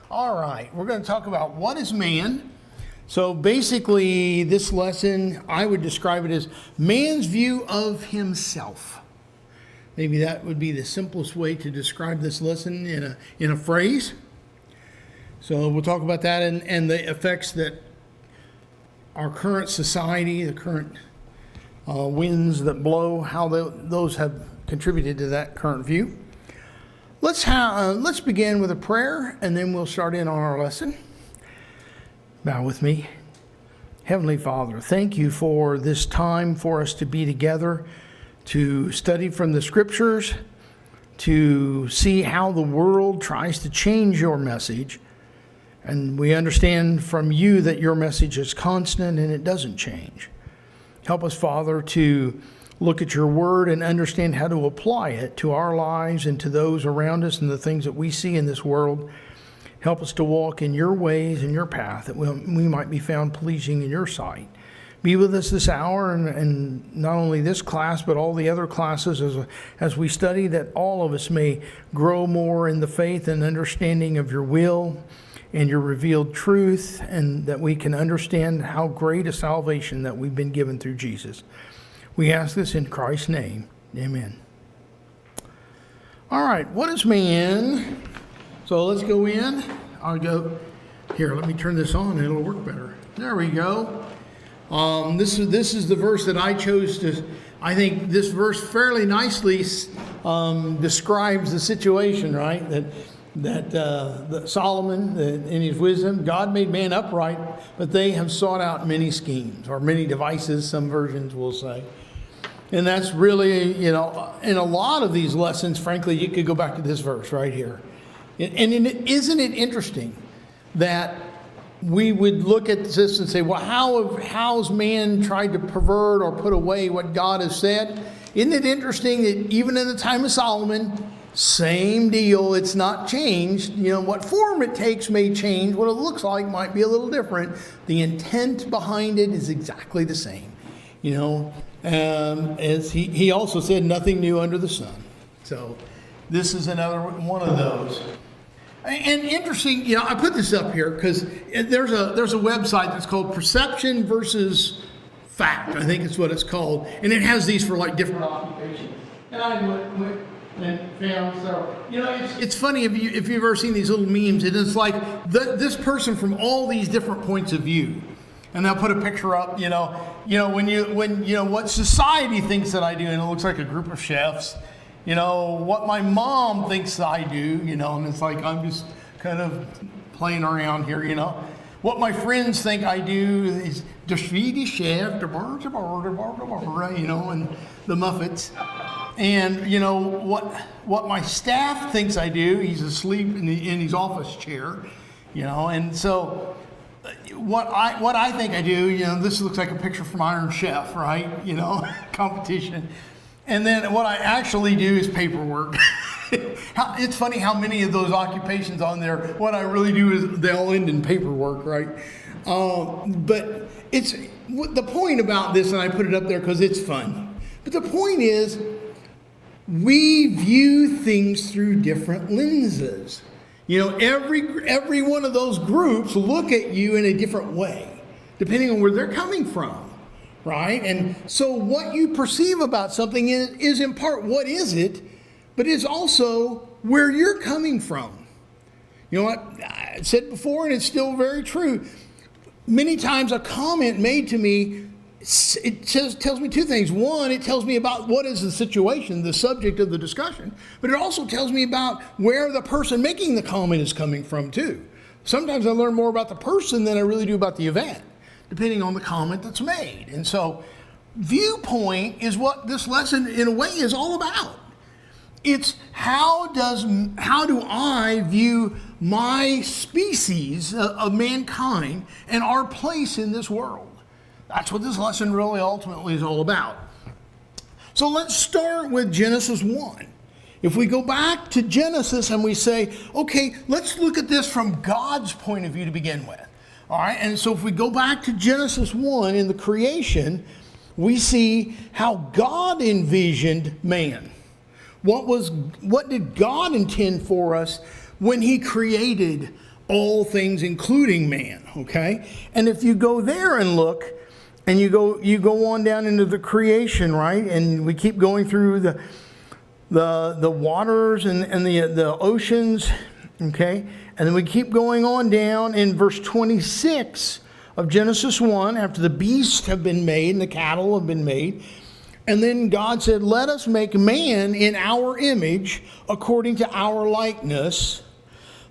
All right, we're going to talk about what is man. So basically, this lesson, I would describe it as man's view of himself. Maybe that would be the simplest way to describe this lesson in a phrase. So we'll talk about that and the effects that our current society, the current winds that blow, how those have contributed to that current view. Let's begin with a prayer, and then we'll start in on our lesson. Bow with me. Heavenly Father, thank you for this time for us to be together, to study from the Scriptures, to see how the world tries to change your message. And we understand from you that your message is constant and it doesn't change. Help us, Father, to look at your word and understand how to apply it to our lives and to those around us and the things that we see in this world. Help us to walk in your ways and your path, that we might be found pleasing in your sight. Be with us this hour and not only this class, but all the other classes as we study, that all of us may grow more in the faith and understanding of your will and your revealed truth, and that we can understand how great a salvation that we've been given through Jesus. We ask this in Christ's name. Amen. All right, what is man? So let's go in. I'll go here. Let me turn this on and it'll work better. There we go. This is the verse that I chose to. I think this verse fairly nicely describes the situation, right? That Solomon, in his wisdom, God made man upright, but they have sought out many schemes or many devices. Some versions will say. And that's really, in a lot of these lessons, frankly, you could go back to this verse right here. And isn't it interesting that we would look at this and say, well, how's man tried to pervert or put away what God has said? Isn't it interesting that even in the time of Solomon, same deal, it's not changed. What form it takes may change. What it looks like might be a little different. The intent behind it is exactly the same. As he also said, nothing new under the sun. So this is another one of those. And interesting, I put this up here because there's a website that's called Perception versus Fact. I think it's what it's called. And it has these for like different occupations. And I went and found several. It's funny if you've ever seen these little memes. It's like this person from all these different points of view. And they'll put a picture up, when what society thinks that I do, and it looks like a group of chefs, what my mom thinks I do, and it's like I'm just kind of playing around here, What my friends think I do is the Swedish chef, and the Muppets. And, what my staff thinks I do, he's asleep in his office chair, and so what I think I do, this looks like a picture from Iron Chef, right? Competition. And then what I actually do is paperwork. It's funny how many of those occupations on there, what I really do is they all end in paperwork, right? But it's the point about this, and I put it up there because it's fun. But the point is, we view things through different lenses. Every one of those groups look at you in a different way, depending on where they're coming from, right? And so what you perceive about something is in part, what is it? But it's also where you're coming from. You know what? I said before, and it's still very true. Many times a comment made to me, it tells me two things. One, it tells me about what is the situation, the subject of the discussion, but it also tells me about where the person making the comment is coming from too. Sometimes I learn more about the person than I really do about the event, depending on the comment that's made. And so viewpoint is what this lesson in a way is all about. It's how do I view my species of mankind and our place in this world? That's what this lesson really ultimately is all about. So let's start with Genesis 1. If we go back to Genesis and we say, okay, let's look at this from God's point of view to begin with. All right, and so if we go back to Genesis 1 in the creation, we see how God envisioned man. What did God intend for us when he created all things, including man, okay? And if you go there and look, and you go on down into the creation, right? And we keep going through the waters and the oceans, okay? And then we keep going on down in verse 26 of Genesis 1, after the beasts have been made and the cattle have been made. And then God said, let us make man in our image, according to our likeness.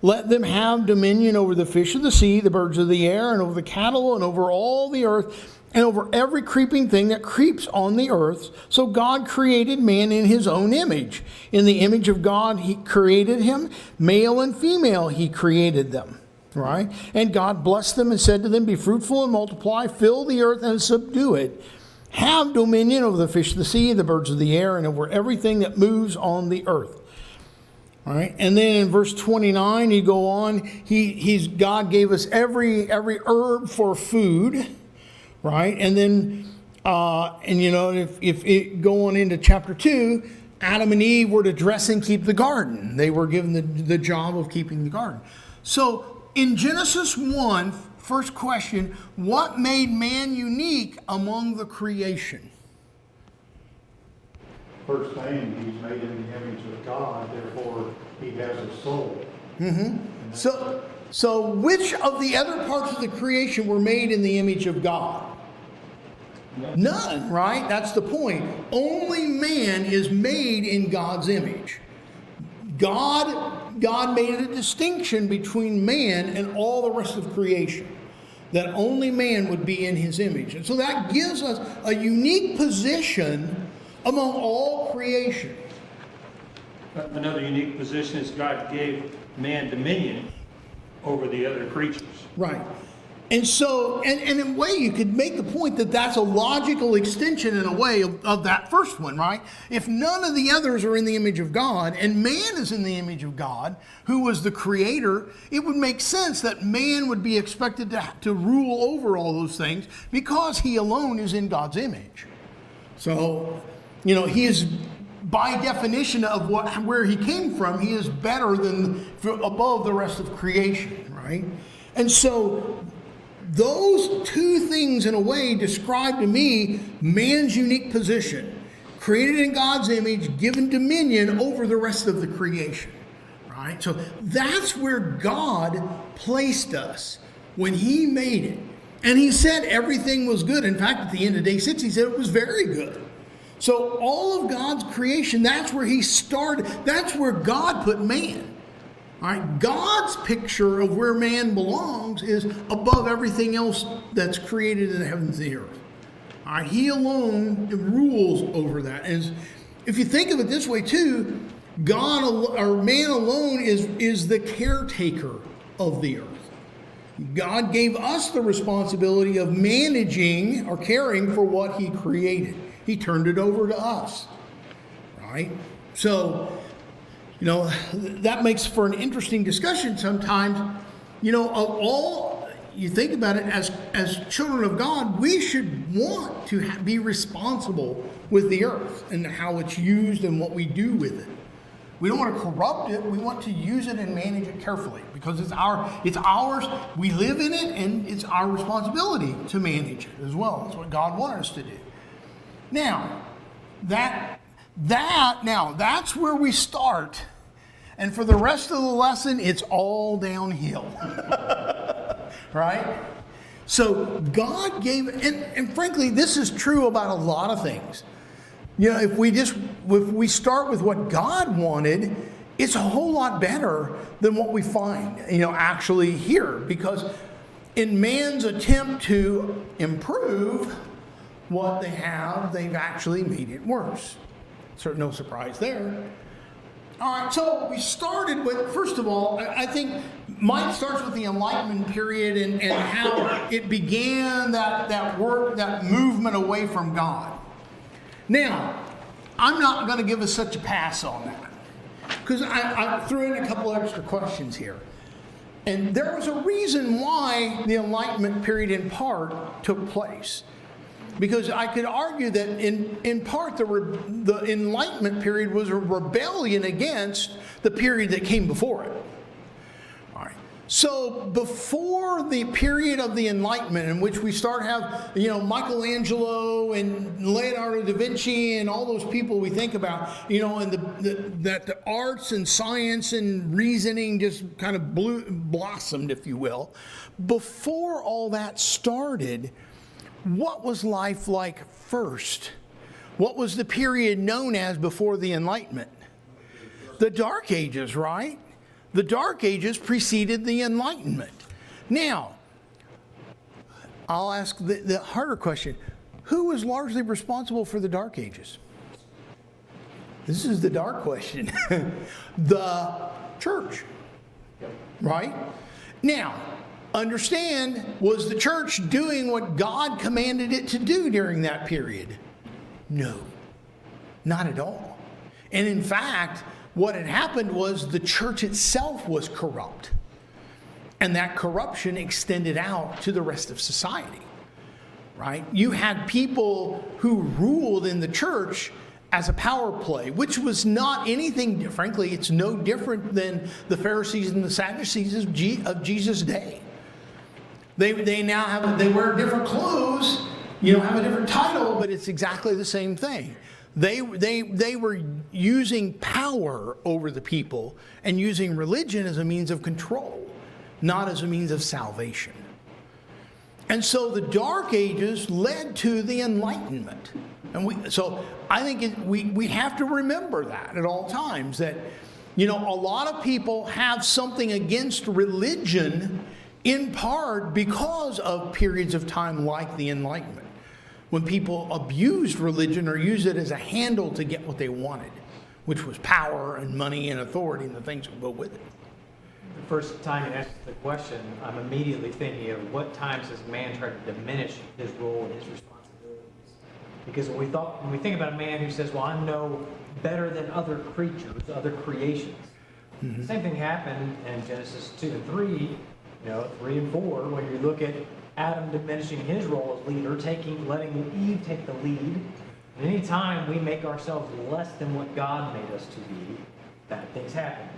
Let them have dominion over the fish of the sea, the birds of the air, and over the cattle, and over all the earth, and over every creeping thing that creeps on the earth. So God created man in his own image. In the image of God, he created him. Male and female, he created them. Right? And God blessed them and said to them, be fruitful and multiply, fill the earth and subdue it. Have dominion over the fish of the sea, the birds of the air, and over everything that moves on the earth. All right. And then in verse 29, you go on, God gave us every herb for food. Right? And then, if it go on into chapter 2, Adam and Eve were to dress and keep the garden. They were given the job of keeping the garden. So in Genesis 1, first question, what made man unique among the creation? First thing, he's made in the image of God, therefore he has a soul. Mm-hmm. So which of the other parts of the creation were made in the image of God? None, right? That's the point. Only man is made in God's image. God made a distinction between man and all the rest of creation, that only man would be in his image. And so that gives us a unique position among all creation. Another unique position is God gave man dominion over the other creatures. Right. And so, and in a way, you could make the point that that's a logical extension in a way of that first one, right? If none of the others are in the image of God, and man is in the image of God, who was the creator, it would make sense that man would be expected to rule over all those things because he alone is in God's image. So, he is, by definition of where he came from, he is better than above the rest of creation, right? And so those two things, in a way, describe to me man's unique position. Created in God's image, given dominion over the rest of the creation. Right? So that's where God placed us when he made it. And he said everything was good. In fact, at the end of day 6, he said it was very good. So all of God's creation, that's where he started. That's where God put man. All right, God's picture of where man belongs is above everything else that's created in the heavens and the earth. All right, he alone rules over that. And if you think of it this way too, God or man alone is the caretaker of the earth. God gave us the responsibility of managing or caring for what he created. He turned it over to us. Right? So, that makes for an interesting discussion sometimes. You think about it, as children of God, we should want to be responsible with the earth and how it's used and what we do with it. We don't want to corrupt it. We want to use it and manage it carefully because it's ours. We live in it, and it's our responsibility to manage it as well. That's what God wanted us to do. Now, that's where we start. And for the rest of the lesson, it's all downhill. Right? So God gave, and frankly, this is true about a lot of things. If we start with what God wanted, it's a whole lot better than what we find, actually here. Because in man's attempt to improve what they have, they've actually made it worse. No surprise there. All right, so we started with, first of all, I think mine starts with the Enlightenment period and how it began that work, that movement away from God. Now, I'm not going to give us such a pass on that because I threw in a couple extra questions here. And there was a reason why the Enlightenment period in part took place. Because I could argue that in part the Enlightenment period was a rebellion against the period that came before it. All right. So before the period of the Enlightenment, in which we start have, Michelangelo and Leonardo da Vinci and all those people we think about, and that the arts and science and reasoning just kind of blossomed, if you will. Before all that started, what was life like first? What was the period known as before the Enlightenment? The Dark Ages, right? The Dark Ages preceded the Enlightenment. Now, I'll ask the harder question. Who was largely responsible for the Dark Ages? This is the dark question. The church, right? Now, understand, was the church doing what God commanded it to do during that period? No, not at all. And in fact, what had happened was the church itself was corrupt. And that corruption extended out to the rest of society, right? You had people who ruled in the church as a power play, which was not anything, frankly, it's no different than the Pharisees and the Sadducees of Jesus' day. They wear different clothes, have a different title, but it's exactly the same thing. They were using power over the people and using religion as a means of control, not as a means of salvation. And so the Dark Ages led to the Enlightenment. And so I think we have to remember that at all times, that, a lot of people have something against religion in part because of periods of time like the Enlightenment, when people abused religion or used it as a handle to get what they wanted, which was power and money and authority and the things that go with it. The first time you asked the question, I'm immediately thinking of what times has man tried to diminish his role and his responsibilities. Because when we think about a man who says, well, I'm no better than other creatures, other creations. Mm-hmm. The same thing happened in Genesis 2 and 3, 3 and 4, when you look at Adam diminishing his role as leader, letting Eve take the lead. And any time we make ourselves less than what God made us to be, bad things happen.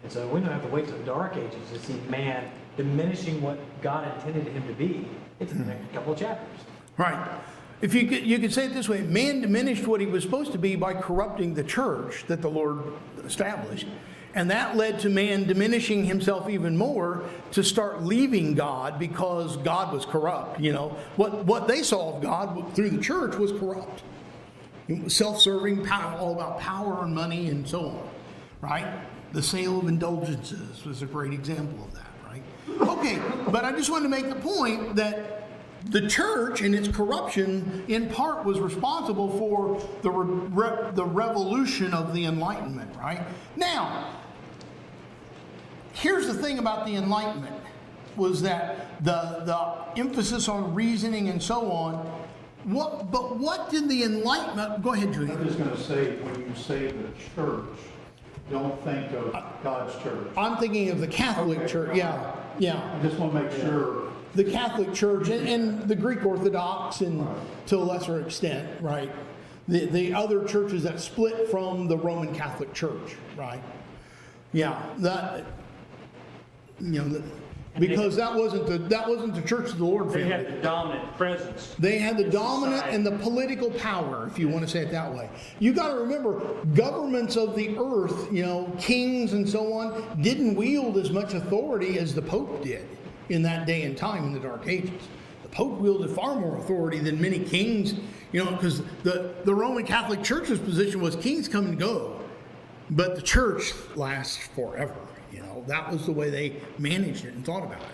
And so we don't have to wait till the Dark Ages to see man diminishing what God intended him to be. It's in the next couple of chapters. Right. If you could say it this way, man diminished what he was supposed to be by corrupting the church that the Lord established. And that led to man diminishing himself even more to start leaving God because God was corrupt. What they saw of God through the church was corrupt. Self-serving, all about power and money and so on, right? The sale of indulgences was a great example of that, right? Okay, but I just wanted to make the point that the church and its corruption in part was responsible for the revolution of the Enlightenment, right? Now, here's the thing about the Enlightenment, was that the emphasis on reasoning and so on. What did the Enlightenment? Go ahead, Julian. I'm just going to say, when you say the church, don't think of God's church. I'm thinking of the Catholic Church. Yeah. I just want to make sure. The Catholic Church and the Greek Orthodox, and to a lesser extent, right? The other churches that split from the Roman Catholic Church, right? Yeah, because that wasn't the church of the Lord family. They had the dominant presence. They had the in dominant society. and the political power, if you want to say it that way. You got to remember, governments of the earth, kings and so on, didn't wield as much authority as the Pope did in that day and time in the Dark Ages. The Pope wielded far more authority than many kings, because the Roman Catholic Church's position was kings come and go, but the church lasts forever. That was the way they managed it and thought about it.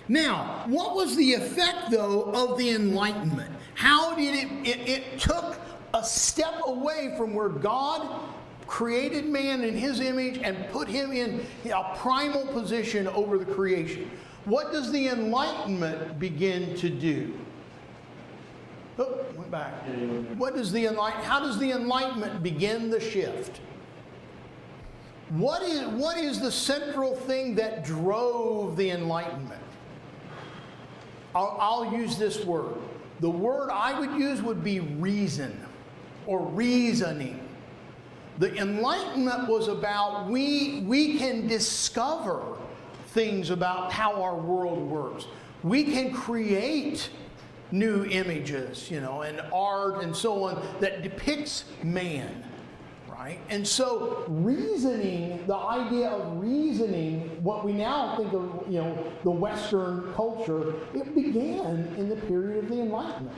Now, what was the effect, though, of the Enlightenment? How did it took a step away from where God created man in his image and put him in a primal position over the creation. What does the Enlightenment begin to do? Oh, went back. How does the Enlightenment begin the shift? What is the central thing that drove the Enlightenment? I'll use this word. The word I would use would be reason or reasoning. The Enlightenment was about we can discover things about how our world works. We can create new images, and art and so on that depicts man, right? And so reasoning, the idea of reasoning, what we now think of, the Western culture, it began in the period of the Enlightenment.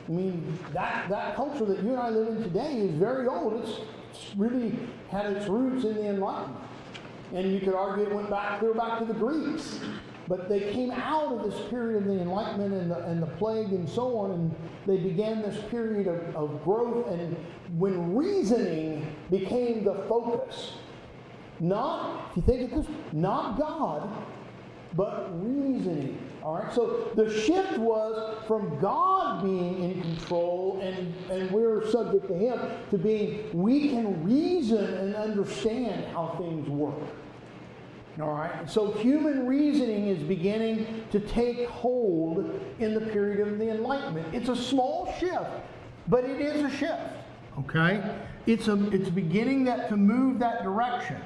I mean, that culture that you and I live in today is very old. It's really had its roots in the Enlightenment. And you could argue it went clear back to the Greeks. But they came out of this period of the Enlightenment and the plague and so on, and they began this period of growth. And when reasoning became the focus, not, if you think of this, not God, but reasoning. All right, so the shift was from God being in control and we're subject to Him, to being, we can reason and understand how things work. All right, so human reasoning is beginning to take hold in the period of the Enlightenment. It's a small shift, but it is a shift. Okay, it's beginning to move that direction.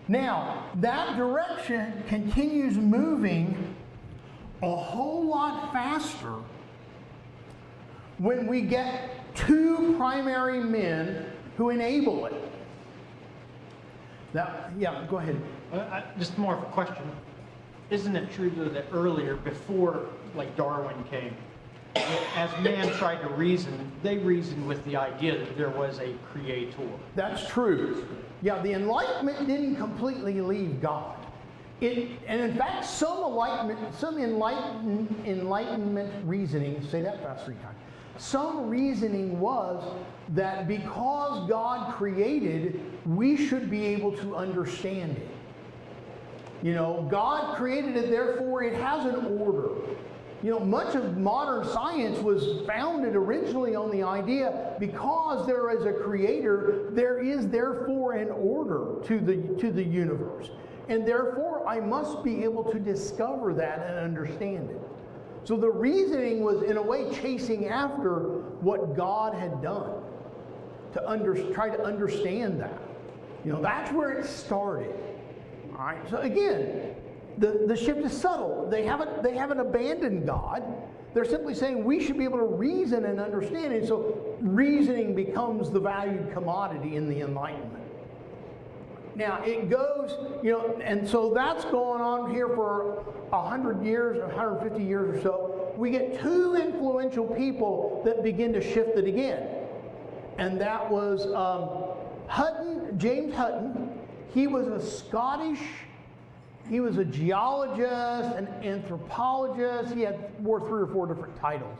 Now, that direction continues moving a whole lot faster when we get two primary men who enable it. Yeah, go ahead. Just more of a question. Isn't it true though that earlier, before like Darwin came, as man tried to reason, they reasoned with the idea that there was a creator? That's true. Yeah, the Enlightenment didn't completely leave God. And in fact, some enlightenment reasoning, say that fast 3 times. Some reasoning was that because God created, we should be able to understand it. God created it, therefore it has an order. Much of modern science was founded originally on the idea, because there is a creator, there is therefore an order to the universe. And therefore, I must be able to discover that and understand it. So the reasoning was, in a way, chasing after what God had done to try to understand that. That's where it started. All right. So again, the shift is subtle. They haven't abandoned God. They're simply saying we should be able to reason and understand it. So reasoning becomes the valued commodity in the Enlightenment. Now it goes, and so that's going on here for 100 years, 150 years or so. We get two influential people that begin to shift it again. And that was James Hutton. He was he was a geologist, an anthropologist. He wore 3 or 4 different titles.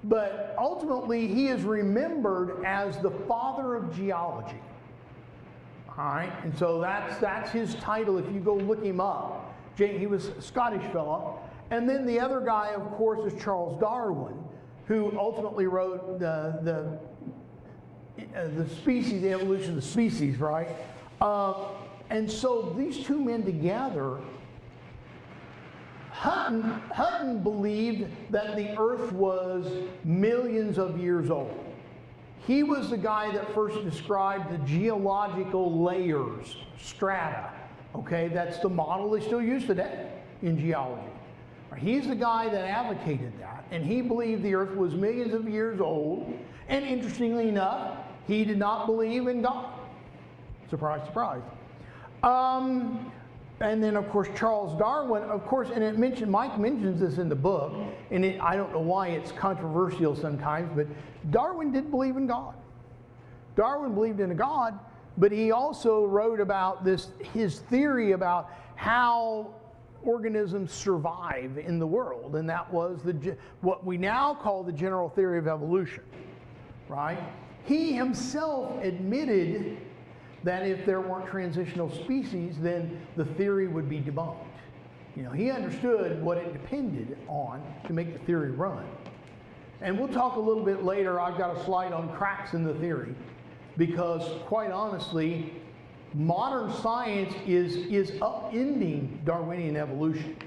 But ultimately, he is remembered as the father of geology. All right, and so that's his title if you go look him up. He was a Scottish fellow. And then the other guy, of course, is Charles Darwin, who ultimately wrote the species, the evolution of the species, right? And so these two men together, Hutton believed that the earth was millions of years old. He was the guy that first described the geological layers, strata. Okay, that's the model they still use today in geology. He's the guy that advocated that, and he believed the earth was millions of years old. And interestingly enough, he did not believe in God. Surprise, surprise. And then, of course, Charles Darwin, of course, and Mike mentions this in the book, and I don't know why it's controversial sometimes, but Darwin did believe in God. Darwin believed in a God, but he also wrote about his theory about how organisms survive in the world, and that was what we now call the general theory of evolution, right? He himself admitted that if there weren't transitional species, then the theory would be debunked. He understood what it depended on to make the theory run. And we'll talk a little bit later. I've got a slide on cracks in the theory, because quite honestly, modern science is upending Darwinian evolution.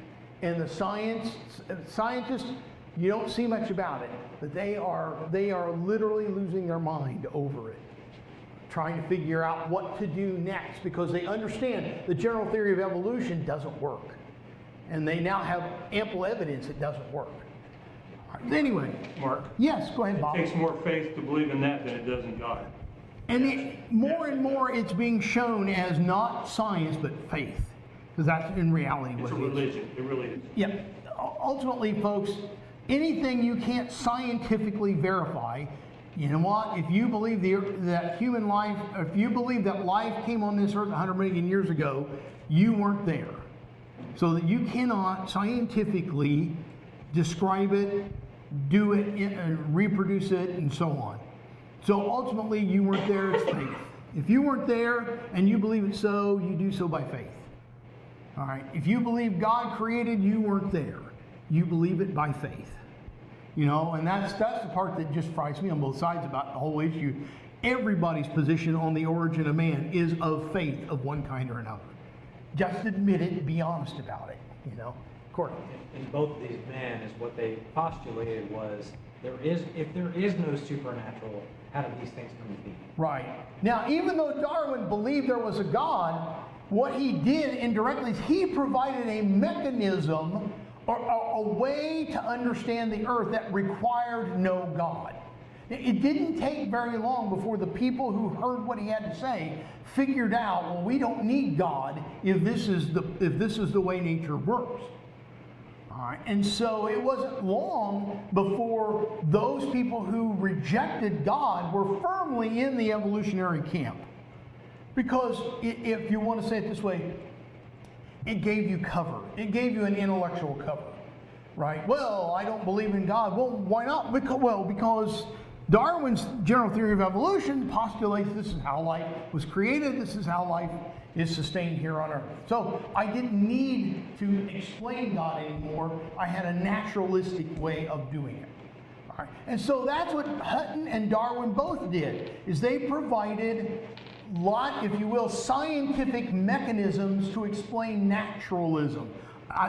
And the scientists, you don't see much about it, but they are literally losing their mind over it, trying to figure out what to do next, because they understand the general theory of evolution doesn't work. And they now have ample evidence it doesn't work. All right, anyway, Mark, yes, go ahead, Bob. it takes more faith to believe in that than it does in God. And more and more it's being shown as not science but faith, because that's in reality It's what a it is. religion, it really is. Yeah, ultimately, folks, anything you can't scientifically verify, you know what? If you believe that human life, if you believe that life came on this earth 100 million years ago, you weren't there. So that you cannot scientifically describe it, do it, and reproduce it, and so on. So ultimately, you weren't there, it's faith. If you weren't there and you believe it so, you do so by faith. All right. If you believe God created, you weren't there. You believe it by faith. You know, and that's the part that just frightens me on both sides about the whole issue. Everybody's position on the origin of man is of faith of one kind or another. Just admit it, be honest about it, you know. Courtney. In both of these men, is what they postulated was if there is no supernatural, how did these things come to be? Right. Now, even though Darwin believed there was a God, what he did indirectly is he provided a mechanism or a way to understand the earth that required no God. It didn't take very long before the people who heard what he had to say figured out, well, we don't need God if this is the way nature works. All right. And so it wasn't long before those people who rejected God were firmly in the evolutionary camp. Because if you want to say it this way, it gave you cover. It gave you an intellectual cover, right? Well, I don't believe in God. Well, why not? Because Darwin's general theory of evolution postulates this is how life was created. This is how life is sustained here on Earth. So I didn't need to explain God anymore. I had a naturalistic way of doing it. All right. And so that's what Hutton and Darwin both did, is they provided if you will, scientific mechanisms to explain naturalism.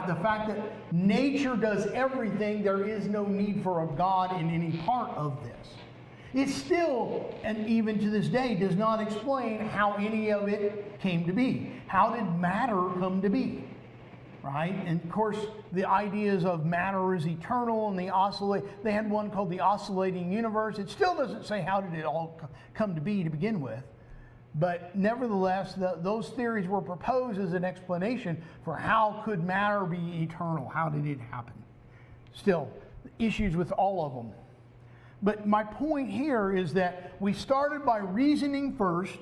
The fact that nature does everything, there is no need for a God in any part of this. It still, and even to this day, does not explain how any of it came to be. How did matter come to be? Right? And of course, the ideas of matter is eternal and they had one called the oscillating universe. It still doesn't say how did it all come to be to begin with. But nevertheless, those theories were proposed as an explanation for how could matter be eternal? How did it happen? Still, issues with all of them. But my point here is that we started by reasoning first.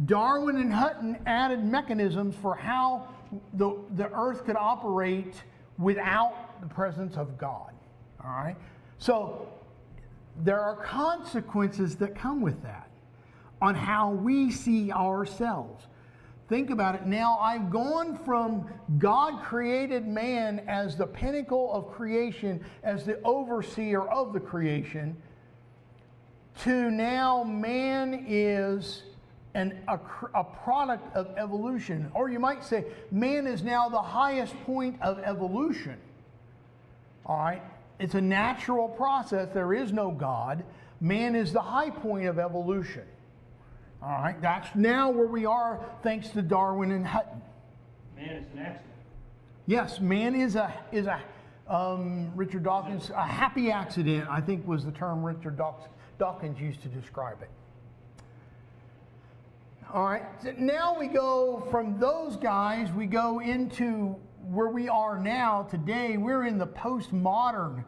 Darwin and Hutton added mechanisms for how the earth could operate without the presence of God. All right? So there are consequences that come with that on how we see ourselves. Think about it now. I've gone from God created man as the pinnacle of creation, as the overseer of the creation, to now man is a product of evolution. Or you might say man is now the highest point of evolution. All right? It's a natural process. There is no God. Man is the high point of evolution. All right, that's now where we are thanks to Darwin and Hutton. Man is an accident. Yes, man is Richard Dawkins, a happy accident, I think was the term Richard Dawkins used to describe it. All right, so now we go from those guys, we go into where we are now today. We're in the postmodern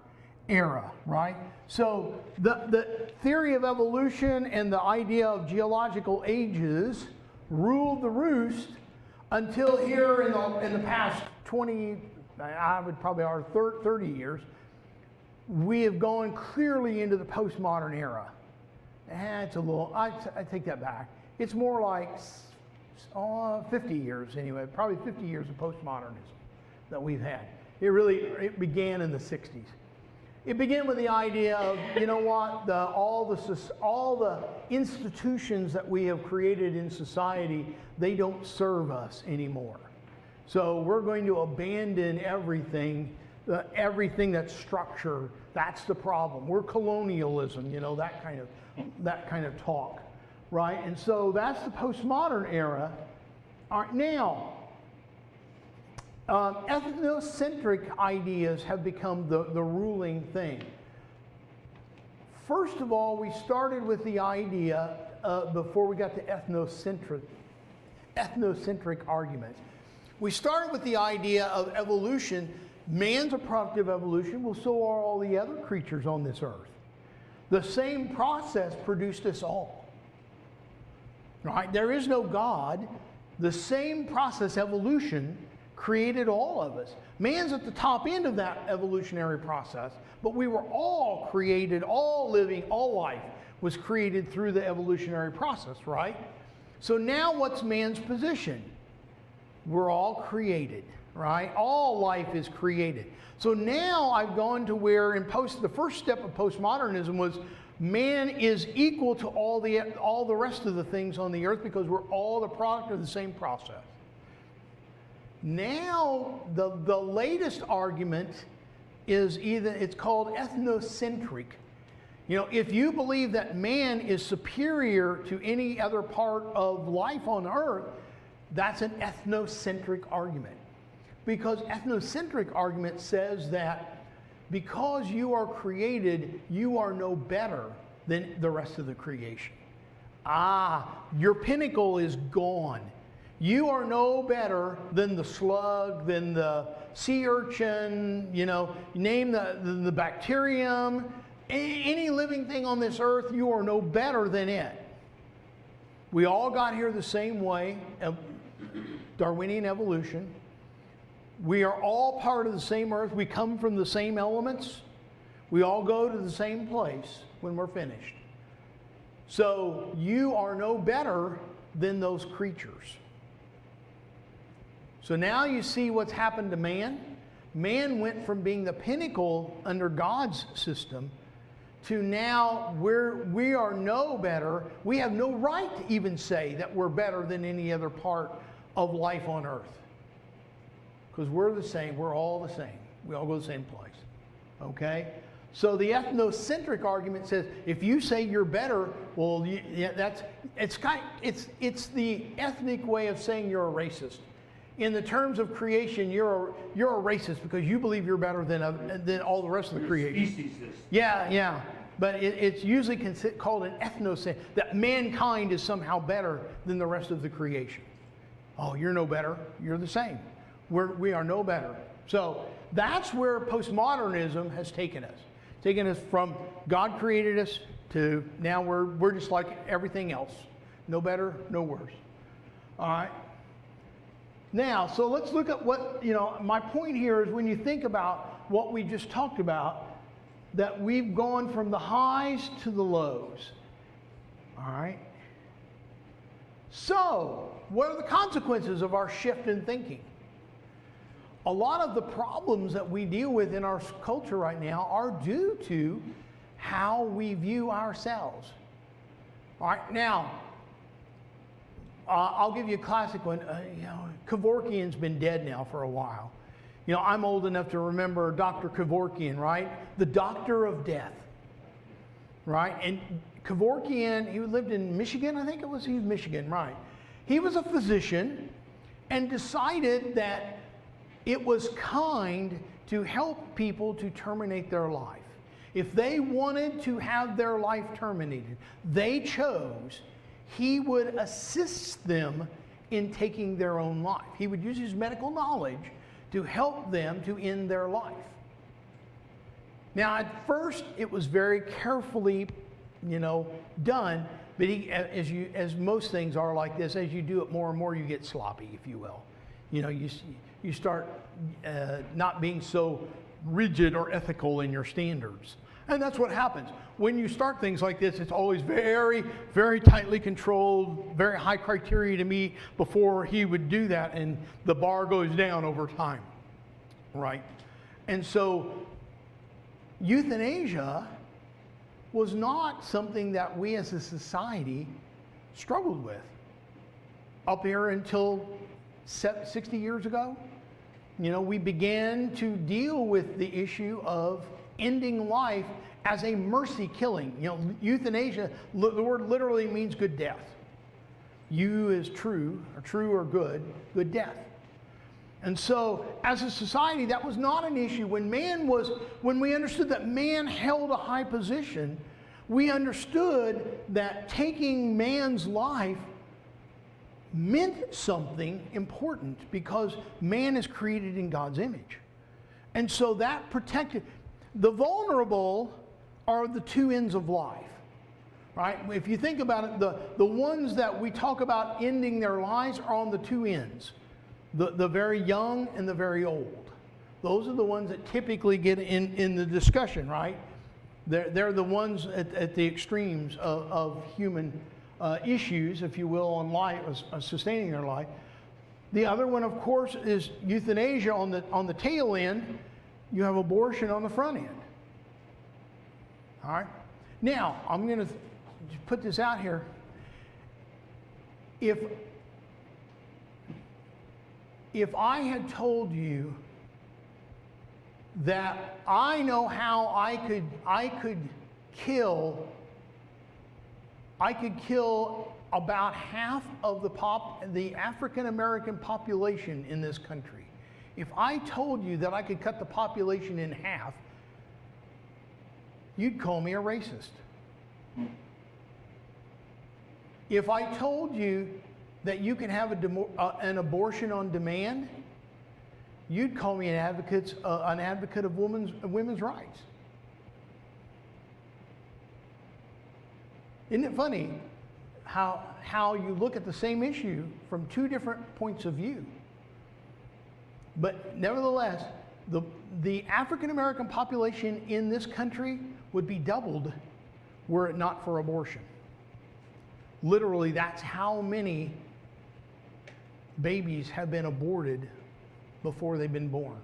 era, right? So the theory of evolution and the idea of geological ages ruled the roost until here in the past 20, I would probably our 30 years, we have gone clearly into the postmodern era. It's a little, I take that back. It's more like 50 years anyway, probably 50 years of postmodernism that we've had. It began in the 60s. It began with the idea of, you know what, all the institutions that we have created in society, they don't serve us anymore. So we're going to abandon everything that's structure. That's the problem. We're colonialism, you know, that kind of talk, right? And so that's the postmodern era. All right, now, Ethnocentric ideas have become the ruling thing. First of all, we started with the idea, before we got to ethnocentric arguments, we started with the idea of evolution. Man's a product of evolution, well, so are all the other creatures on this earth. The same process produced us all. Right? There is no God. The same process, evolution, created all of us. Man's at the top end of that evolutionary process, but we were all created, all living, all life was created through the evolutionary process, right? So now what's man's position? We're all created, right? All life is created. So now I've gone to where the first step of postmodernism was man is equal to all the rest of the things on the earth because we're all the product of the same process. Now the latest argument is it's called ethnocentric. You know, if you believe that man is superior to any other part of life on earth, that's an ethnocentric argument. Because ethnocentric argument says that because you are created, you are no better than the rest of the creation. Your pinnacle is gone. You are no better than the slug, than the sea urchin, you know, name the bacterium, any living thing on this earth, you are no better than it. We all got here the same way, Darwinian evolution. We are all part of the same earth. We come from the same elements. We all go to the same place when we're finished. So you are no better than those creatures. So now you see what's happened to man. Man went from being the pinnacle under God's system to now we are no better. We have no right to even say that we're better than any other part of life on earth. Because we're the same, we're all the same. We all go to the same place. Okay? So the ethnocentric argument says if you say you're better, well, it's the ethnic way of saying you're a racist. In the terms of creation, you're a racist because you believe you're better than all the rest of the creation. Species is. Yeah. But it's usually called an ethnocentric, that mankind is somehow better than the rest of the creation. Oh, you're no better. You're the same. We are no better. So that's where postmodernism has taken us. Taken us from God created us to now we're just like everything else. No better, no worse. All right. Now, so let's look at what, my point here is when you think about what we just talked about, that we've gone from the highs to the lows. All right. So, what are the consequences of our shift in thinking? A lot of the problems that we deal with in our culture right now are due to how we view ourselves. All right, now, I'll give you a classic one. Kevorkian's been dead now for a while. I'm old enough to remember Dr. Kevorkian, right? The doctor of death, right? And Kevorkian, he lived in Michigan, I think it was. He was Michigan, right? He was a physician and decided that it was kind to help people to terminate their life. If they wanted to have their life terminated, they chose, he would assist them in taking their own life. He would use his medical knowledge to help them to end their life. Now, at first, it was very carefully, done, but as most things are like this, as you do it more and more, you get sloppy, if you will. You start not being so rigid or ethical in your standards. And that's what happens. When you start things like this, it's always very, very tightly controlled, very high criteria to meet before he would do that, and the bar goes down over time, right? And so euthanasia was not something that we as a society struggled with up here until 60 years ago. We began to deal with the issue of ending life as a mercy killing. Euthanasia, the word literally means good death. Eu is true or good death. And so, as a society, that was not an issue. When we understood that man held a high position, we understood that taking man's life meant something important because man is created in God's image. And so that protected. The vulnerable are the two ends of life, right? If you think about it, the ones that we talk about ending their lives are on the two ends. The very young and the very old. Those are the ones that typically get in the discussion, right? They're the ones at the extremes of human issues, if you will, on life, sustaining their life. The other one, of course, is euthanasia on the tail end. You have abortion on the front end. All right? Now, I'm going to put this out here. If I had told you that I know how I could kill about half of the African American population in this country. If I told you that I could cut the population in half, you'd call me a racist. If I told you that you can have an abortion on demand, you'd call me an advocate of women's rights. Isn't it funny how you look at the same issue from two different points of view? But nevertheless, the African American population in this country would be doubled were it not for abortion. Literally, that's how many babies have been aborted before they've been born.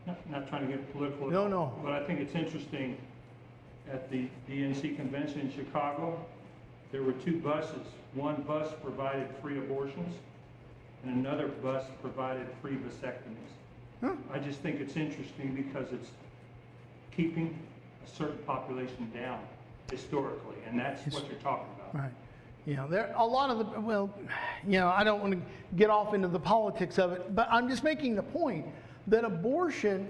Not trying to get political. No. But I think it's interesting. At the DNC convention in Chicago, there were two buses. One bus provided free abortions, and another bus provided free vasectomies. Huh? I just think it's interesting because it's keeping a certain population down historically, and that's what you're talking about. Right. There a lot of I don't want to get off into the politics of it, but I'm just making the point that abortion,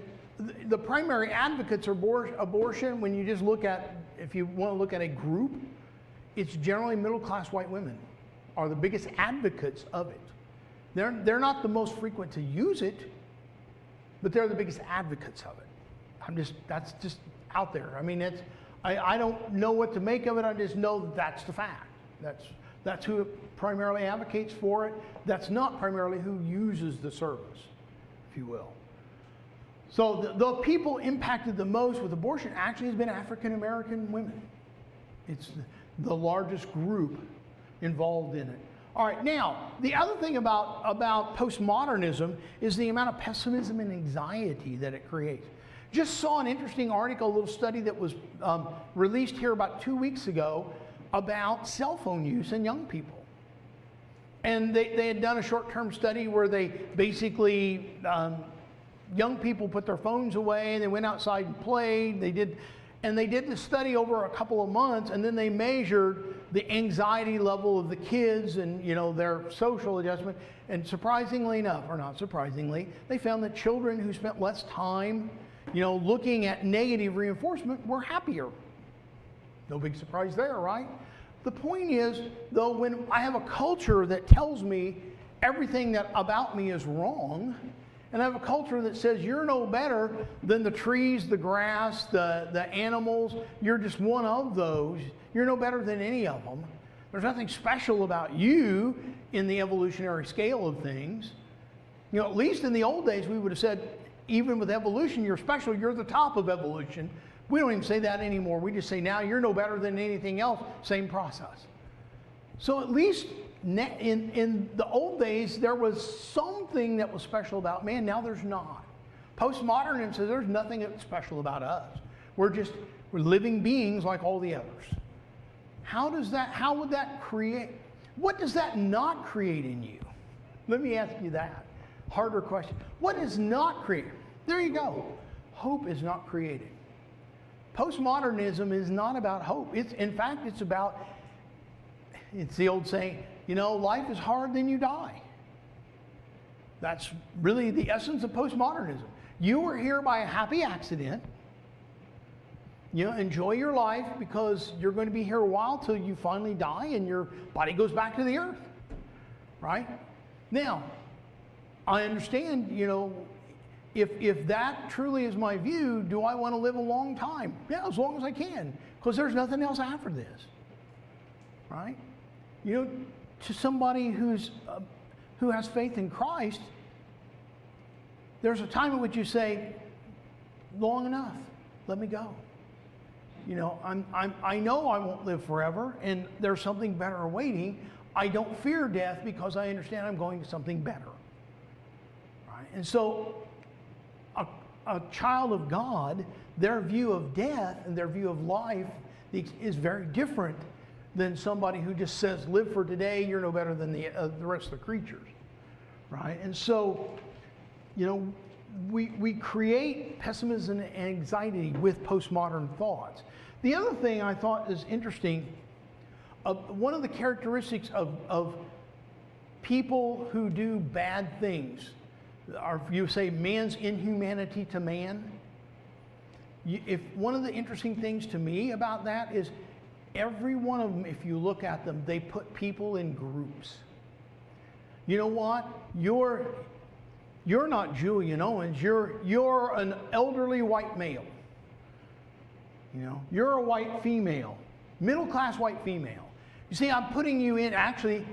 the primary advocates of abortion, when you just look at, if you want to look at a group, it's generally middle-class white women are the biggest advocates of it. They're not the most frequent to use it, but they're the biggest advocates of it. That's just out there. I mean, I don't know what to make of it. I just know that that's the fact. That's who primarily advocates for it. That's not primarily who uses the service, if you will. So the people impacted the most with abortion actually has been African American women. It's the largest group involved in it. All right, now, the other thing about postmodernism is the amount of pessimism and anxiety that it creates. Just saw an interesting article, a little study that was released here about 2 weeks ago about cell phone use in young people. And they had done a short-term study where they basically, young people put their phones away, and they went outside and played. They did this study over a couple of months, and then they measured the anxiety level of the kids and their social adjustment. And surprisingly enough, or not surprisingly, they found that children who spent less time, looking at negative reinforcement were happier. No big surprise there, right? The point is, though, when I have a culture that tells me everything that about me is wrong, and I have a culture that says you're no better than the trees, the grass, the animals, you're just one of those, you're no better than any of them. There's nothing special about you in the evolutionary scale of things. At least in the old days, we would have said, even with evolution, you're special, you're the top of evolution. We don't even say that anymore. We just say now you're no better than anything else, same process. So at least in the old days, there was something that was special about man. Now there's not. Postmodernism says there's nothing special about us. We're living beings like all the others. How would that create, what does that not create in you? Let me ask you that. Harder question. What is not created? There you go. Hope is not created. Postmodernism is not about hope. In fact, it's the old saying, life is hard, then you die. That's really the essence of postmodernism. You were here by a happy accident. Enjoy your life because you're going to be here a while till you finally die and your body goes back to the earth. Right? Now, I understand, if that truly is my view, do I want to live a long time? Yeah, as long as I can, because there's nothing else after this. Right? To somebody who has faith in Christ, there's a time at which you say, long enough, let me go. I know I won't live forever, and there's something better awaiting. I don't fear death because I understand I'm going to something better. Right? And so a child of God, their view of death and their view of life is very different than somebody who just says, live for today, you're no better than the rest of the creatures. Right? And so, we create pessimism and anxiety with postmodern thoughts. The other thing I thought is interesting, one of the characteristics of people who do bad things, or you say man's inhumanity to man, if one of the interesting things to me about that is every one of them, if you look at them, they put people in groups. You know what? You're not Julian Owens. You're an elderly white male. You're a white female, middle class white female. You see, I'm putting you actually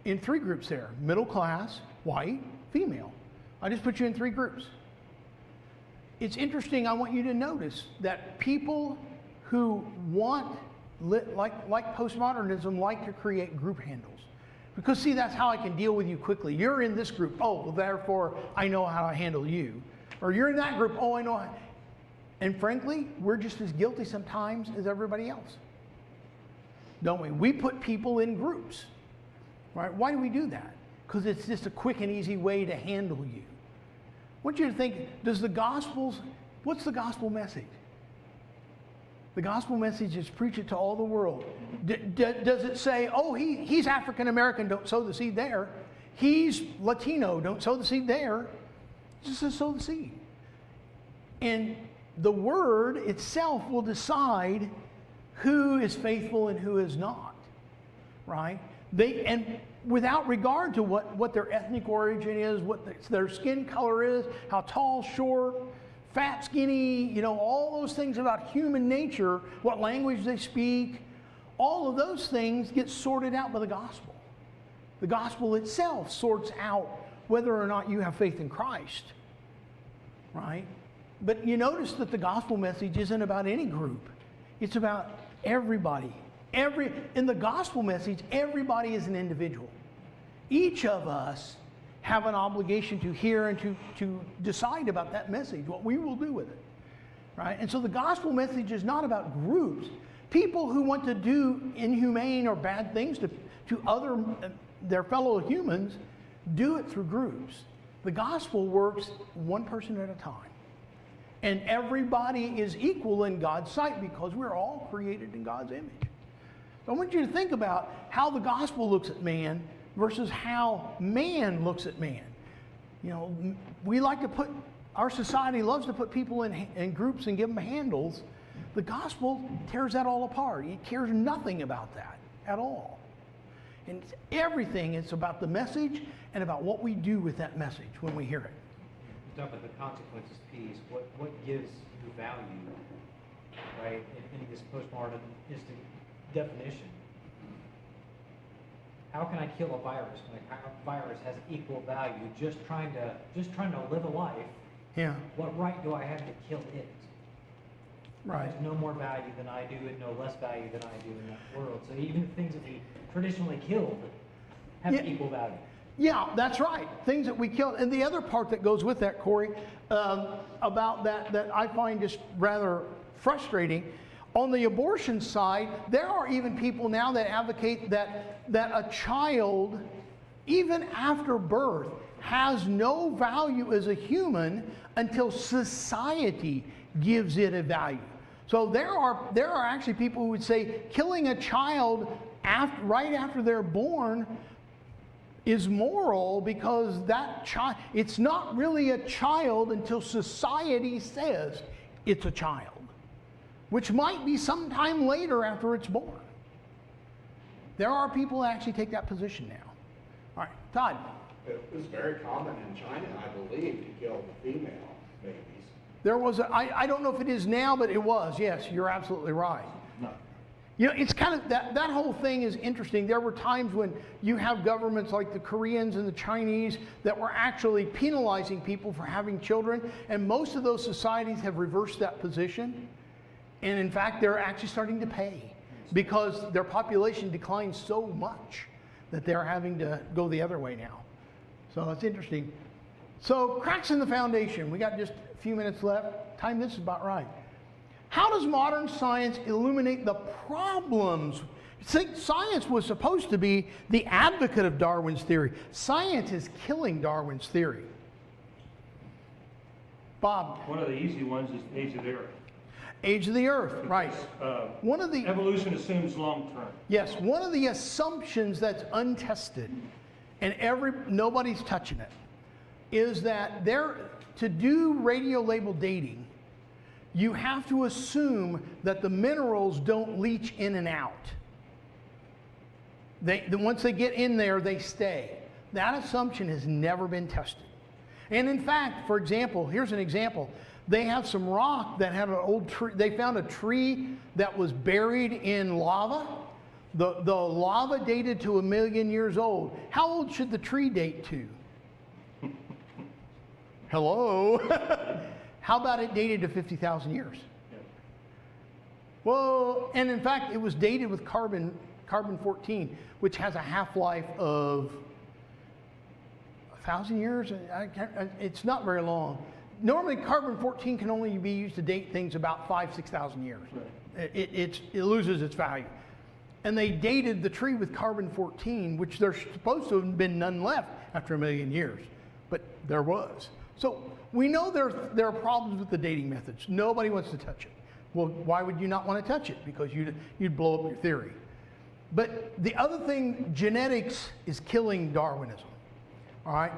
in 3 groups there: middle class, white, female. I just put you in 3 groups. It's interesting. I want you to notice that people who like postmodernism, like to create group handles. Because see, that's how I can deal with you quickly. You're in this group. Oh, well, therefore, I know how to handle you. Or you're in that group. Oh, I know how. And frankly, we're just as guilty sometimes as everybody else. Don't we? We put people in groups. Right? Why do we do that? Because it's just a quick and easy way to handle you. I want you to think, what's the gospel message? The gospel message is preach it to all the world. Does it say, oh, he's African American, don't sow the seed there. He's Latino, don't sow the seed there. It just says sow the seed. And the word itself will decide who is faithful and who is not. Right? And without regard to what their ethnic origin is, what their skin color is, how tall, short, fat, skinny, all those things about human nature, what language they speak, all of those things get sorted out by the gospel. The gospel itself sorts out whether or not you have faith in Christ, right? But you notice that the gospel message isn't about any group. It's about everybody. In the gospel message, everybody is an individual. Each of us have an obligation to hear and to decide about that message, what we will do with it, right? And so the gospel message is not about groups. People who want to do inhumane or bad things to their fellow humans do it through groups. The gospel works one person at a time. And everybody is equal in God's sight because we're all created in God's image. So I want you to think about how the gospel looks at man versus how man looks at man. Our society loves to put people in groups and give them handles. The gospel tears that all apart. It cares nothing about that at all. And everything is about the message and about what we do with that message when we hear it. You talk about the consequences piece. What gives you value, right? In this postmodernistic definition. How can I kill a virus when a virus has equal value? Just trying to live a life. Yeah. What right do I have to kill it? Right. It has no more value than I do, and no less value than I do in that world. So even the things that we traditionally killed have equal value. Yeah, that's right. Things that we kill. And the other part that goes with that, Corey, about that I find just rather frustrating. On the abortion side, there are even people now that advocate that a child, even after birth, has no value as a human until society gives it a value. So there are actually people who would say killing a child right after they're born is moral because that child, it's not really a child until society says it's a child, which might be sometime later after it's born. There are people that actually take that position now. All right, Todd. It was very common in China, I believe, to kill the female babies. There was I don't know if it is now, but it was. Yes, you're absolutely right. No. You know, it's kind of, that whole thing is interesting. There were times when you have governments like the Koreans and the Chinese that were actually penalizing people for having children, and most of those societies have reversed that position. And in fact, they're actually starting to pay because their population declined so much that they're having to go the other way now. So it's interesting. So cracks in the foundation. We got just a few minutes left. Time this is about right. How does modern science illuminate the problems? See, science was supposed to be the advocate of Darwin's theory. Science is killing Darwin's theory. Bob. One of the easy ones is age of the earth. Age of the earth, right. One of the Evolution assumes long term. Yes, one of the assumptions that's untested, and nobody's touching it, is that to do radio-labeled dating, you have to assume that the minerals don't leach in and out. Once they get in there, they stay. That assumption has never been tested. And in fact, for example, here's an example. They have some rock that had an old tree. They found a tree that was buried in lava. The lava dated to 1 million years old. How old should the tree date to? Hello? How about it dated to 50,000 years? Yeah. Well, and in fact, it was dated with carbon-14, which has a half-life of 1,000 years. It's not very long. Normally, carbon-14 can only be used to date things about 5,000 to 6,000 years. Right. It loses its value. And they dated the tree with carbon-14, which there's supposed to have been none left after 1 million years, but there was. So we know there are problems with the dating methods. Nobody wants to touch it. Well, why would you not want to touch it? Because you'd blow up your theory. But the other thing, genetics is killing Darwinism. All right?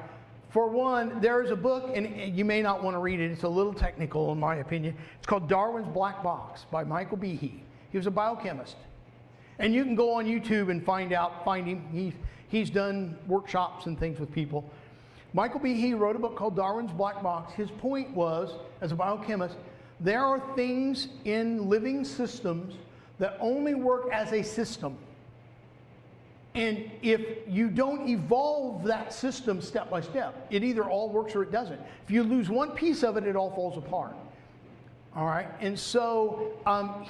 For one, there's a book, and you may not want to read it. It's a little technical, in my opinion. It's called Darwin's Black Box by Michael Behe. He was a biochemist. And you can go on YouTube and find him. He's done workshops and things with people. Michael Behe wrote a book called Darwin's Black Box. His point was, as a biochemist, there are things in living systems that only work as a system. And if you don't evolve that system step by step, it either all works or it doesn't. If you lose one piece of it, it all falls apart. All right, and so I'm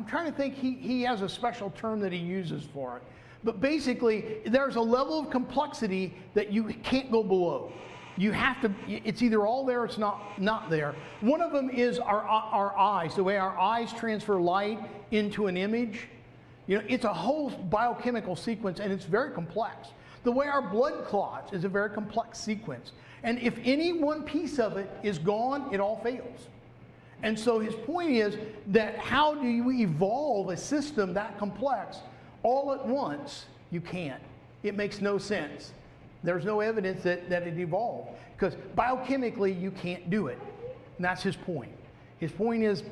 trying to think, he has a special term that he uses for it. But basically, there's a level of complexity that you can't go below. You have to, it's either all there or it's not there. One of them is our eyes, the way our eyes transfer light into an image. You know, it's a whole biochemical sequence, and it's very complex. The way our blood clots is a very complex sequence. And if any one piece of it is gone, it all fails. And so his point is that how do you evolve a system that complex all at once? You can't. It makes no sense. There's no evidence that it evolved, because biochemically you can't do it. And that's his point. His point is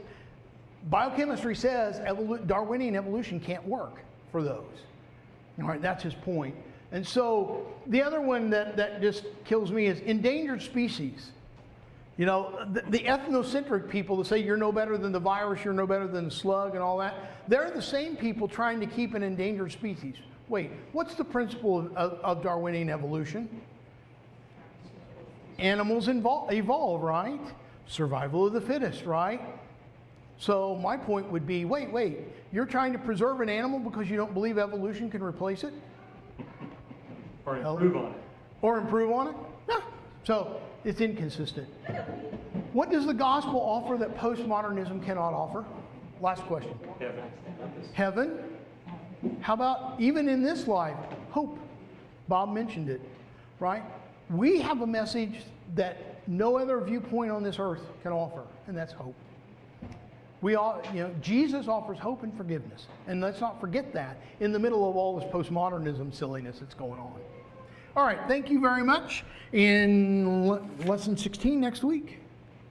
biochemistry says Darwinian evolution can't work for those. All right, that's his point. And so the other one that just kills me is endangered species. You know, the ethnocentric people that say you're no better than the virus, you're no better than the slug and all that, they're the same people trying to keep an endangered species. Wait, what's the principle of Darwinian evolution? Animals evolve, right? Survival of the fittest, right? So my point would be, wait, you're trying to preserve an animal because you don't believe evolution can replace it? Or improve on it. Or improve on it? No. So it's inconsistent. What does the gospel offer that postmodernism cannot offer? Last question. Heaven. Heaven? How about even in this life, hope? Bob mentioned it, right? We have a message that no other viewpoint on this earth can offer, and that's hope. Jesus offers hope and forgiveness. And let's not forget that in the middle of all this postmodernism silliness that's going on. All right, thank you very much. In lesson 16 next week.